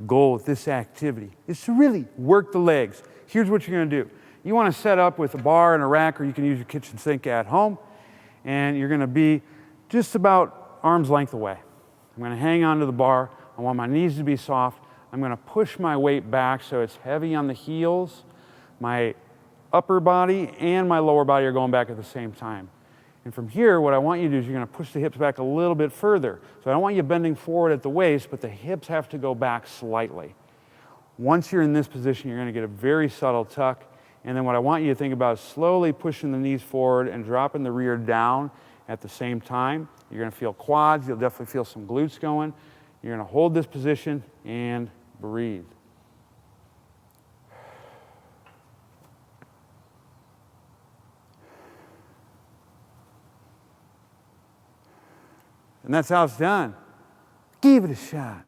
the goal with this activity is to really work the legs. Here's what you're gonna do. You wanna set up with a bar and a rack, or you can use your kitchen sink at home, and you're gonna be just about arm's length away. I'm gonna hang onto the bar. I want my knees to be soft. I'm gonna push my weight back so it's heavy on the heels. My upper body and my lower body are going back at the same time. And from here, what I want you to do is you're gonna push the hips back a little bit further. So I don't want you bending forward at the waist, but the hips have to go back slightly. Once you're in this position, you're gonna get a very subtle tuck. And then what I want you to think about is slowly pushing the knees forward and dropping the rear down at the same time. You're gonna feel quads, you'll definitely feel some glutes going. You're gonna hold this position and breathe. And that's how it's done. Give it a shot.